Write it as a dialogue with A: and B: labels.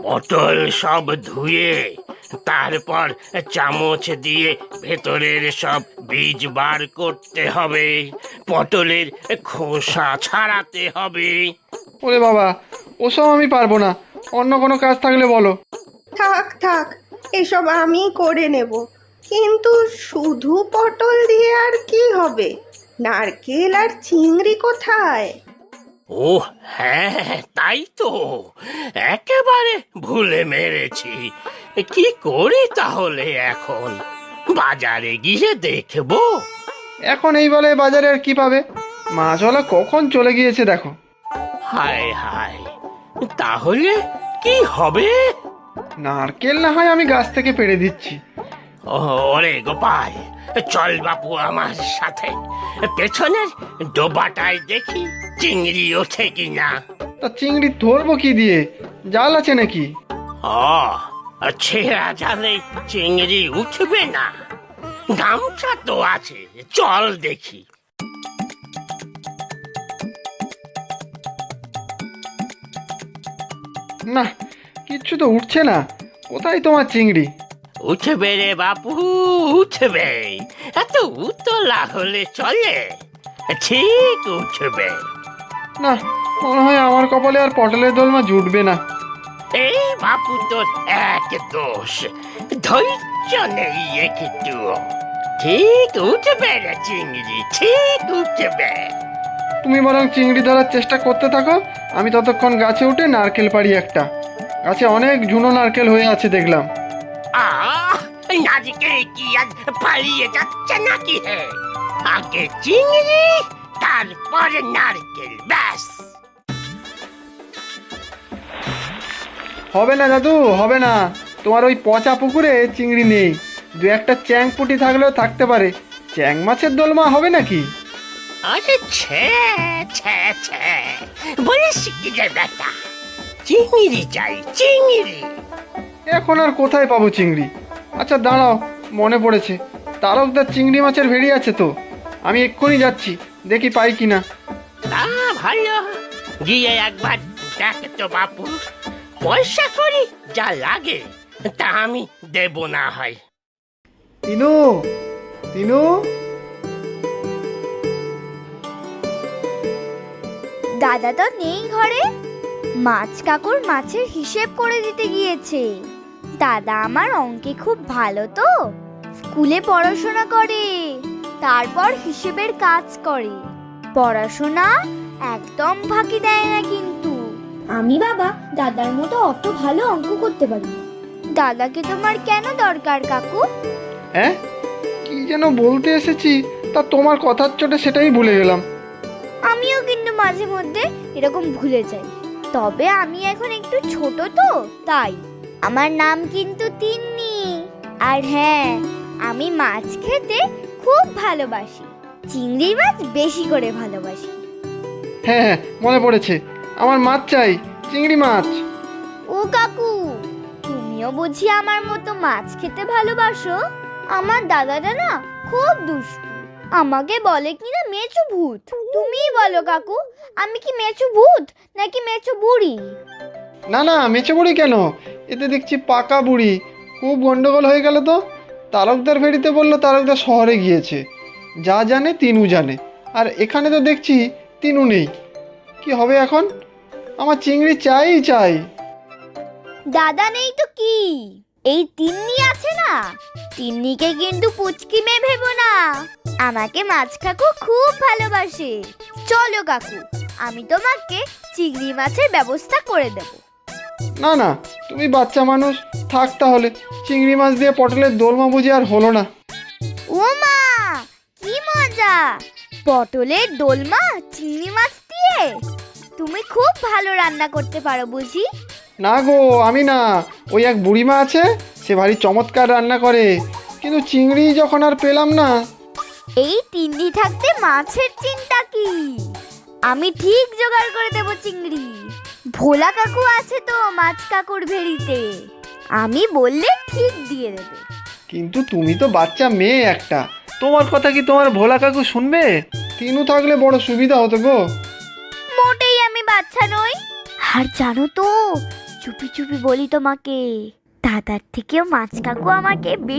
A: পটল সব ধুয়ে তারপর চামচ দিয়ে ভেতরের সব বীজ বার করতে হবে, পটলের খোসা ছাড়াতে হবে।
B: ওরে বাবা, ওসব আমি পারবো না, অন্য কোনো কাজ থাকলে বলো।
C: থাক থাক, এসব আমি করে নেব। কিন্তু শুধু পটল দিয়ে আর কি হবে? নারকেল আর চিংড়ি কোথায়?
A: ও হ্যাঁ, তাই তো, একেবারে ভুলে মেরেছি। কি করি তাহলে এখন? বাজারে গিয়ে দেখবো।
B: এখন এই বেলায় বাজারে আর কি পাবে? মাছওয়ালা কখন চলে গিয়েছে দেখো।
A: হায় হায়, তাহলে কি হবে?
B: নারকেল না হয় আমি গাছ থেকে পেড়ে দিচ্ছি।
A: ওরে গোপাল, চল বাপু আমার সাথে, পেছনের ডোবাটায় দেখি চিংড়ি ওঠে কিনা।
B: তা চিংড়ি ধরবো কি দিয়ে? জাল আছে নাকি?
A: ও, ছেঁড়া জালে চিংড়ি উঠবে না? গামছা তো আছে, চল দেখি।
B: না, কিচ্ছু তো উঠছে না। কোথায় তোমার চিংড়ি?
A: উঠবে রে বাপু, উঠবে। এত উতলা হলে চলে? ঠিক উঠবে।
B: না, মনে হয় আমার কপালে আর পটলের দোলমা জুটবে না।
A: এই বাপু তোর এক দোষ, ধৈর্য নেই একটু। ঠিক উঠবে রে চিংড়ি, ঠিক উঠবে।
B: তুমি বরং চিংড়ি ধরার চেষ্টা করতে থাকো, আমি ততক্ষণ গাছে উঠে নারকেল পাড়ি একটা। গাছে অনেক ঝুনো নারকেল হয়ে আছে দেখলাম।
A: নারকেল কি আর পালিয়ে যাচ্ছে নাকি? হে, আগে চিংড়ি তারপর নারকেল, ব্যাস।
B: হবে না দাদু, হবে না। তোমার ওই পচা পুকুরে চিংড়ি নেই। দু একটা চ্যাং পুঁটি থাকলেও থাকতে পারে। চ্যাং মাছের দোলমা হবে নাকি?
A: আরে ছে ছে ছে, বলিস কি রে বেটা? চিংড়ি চাই, চিংড়ি।
B: এখন আর কোথায় পাবো চিংড়ি? আচ্ছা দাঁড়াও, মনে পড়েছে, তারকদার চিংড়ি মাছের ভেড়ি আছে তো। আমি এক্ষুনি যাচ্ছি, দেখি পাই কিনা।
A: তা ভালো, গিয়ে একবার দেখ তো বাপু। পয়সা করি যা লাগে তা আমি দেব না হয়।
B: তিনু, তিনু।
D: দাদা তো নেই ঘরে। মাছ কাকুর মাছের হিসেব করে দিতে গিয়েছে। দাদা আমার অঙ্কে খুব ভালো তো, স্কুলে পড়াশোনা করে, তারপর হিসেবের কাজ করে। পড়াশোনা একদম ফাঁকি দেয় না কিন্তু।
E: আমি বাবা দাদার মতো অত ভালো অঙ্ক করতে পারি না।
D: দাদাকে তোমার কেন দরকার কাকু?
B: হ্যাঁ, কি যেন বলতে এসেছি, তা তোমার কথার চোটে সেটাই ভুলে গেলাম।
D: আমিও কিন্তু মাঝে মধ্যে এরকম ভুলে যাই, তবে আমি এখন একটু ছোট তো তাই। আমার নাম কিন্তু তিন্নি। আর হ্যাঁ, আমি মাছ খেতে খুব ভালোবাসি, চিংড়ি মাছ বেশি করে ভালোবাসি।
B: হ্যাঁ হ্যাঁ, মনে পড়েছে, আমার মাছ চাই, চিংড়ি মাছ।
D: ও কাকু, তুমিও বুঝি আমার মতো মাছ খেতে ভালোবাসো? আমার দাদাটা না খুব দুষ্টু, আমাকে বলে কিনা মেচো ভূত। তুমিই বলো কাকু, আমি কি মেচো ভূত নাকি মেচো বুড়ি?
B: না না, মেচে বুড়ি কেন? এতে দেখছি পাকা বুড়ি। খুব গন্ডগোল হয়ে গেল তো। তারকদার ভেড়িতে বললো তারকদার শহরে গিয়েছে, যা জানে তিনু জানে। আর এখানে তো দেখছি তিনু নেই। কি হবে এখন? আমার চিংড়ি চাই চাই।
D: দাদা নেই তো কি, এই তিন্নি আছে না। তিন্নিকে কিন্তু পুচকি মেয়ে ভেবো না, আমাকে মাছ কাকু খুব ভালোবাসে। চলো কাকু, আমি তোমাকে চিংড়ি মাছের ব্যবস্থা করে দেব।
B: না না, তুমি বাচ্চা মানুষ, থাক তাহলে। চিংড়ি মাছ দিয়ে পটলের দোলমা বুঝি আর হলো না।
D: ও মা, কি মজা! পটলের দোলমা চিংড়ি মাছ দিয়ে? তুমি খুব ভালো রান্না করতে পারো বুঝি?
B: না গো, আমি না, ওই এক বুড়িমা আছে, সে ভারী চমৎকার রান্না করে। কিন্তু চিংড়ি যখন আর পেলাম না।
D: এই তিন্নি থাকতে মাছের চিন্তা কি? আমি ঠিক জোগাড় করে দেব চিংড়ি। ভোলা কাকু আছে তো মাছ কাকুর ভেড়িতে, আমি বললে ঠিক দিয়ে দেবে।
B: কিন্তু তুমি তো বাচ্চা মেয়ে একটা, তোমার কথা কি তোমার ভোলা কাকু শুনবে? তিনু থাকলে বড় সুবিধা হতো গো।
D: মোটেই আমি বাচ্চা নই। আর জানো তো, চুপি চুপি বলি তোমাকে, দাদার থেকেও মাছ কাকু আমাকে বেশি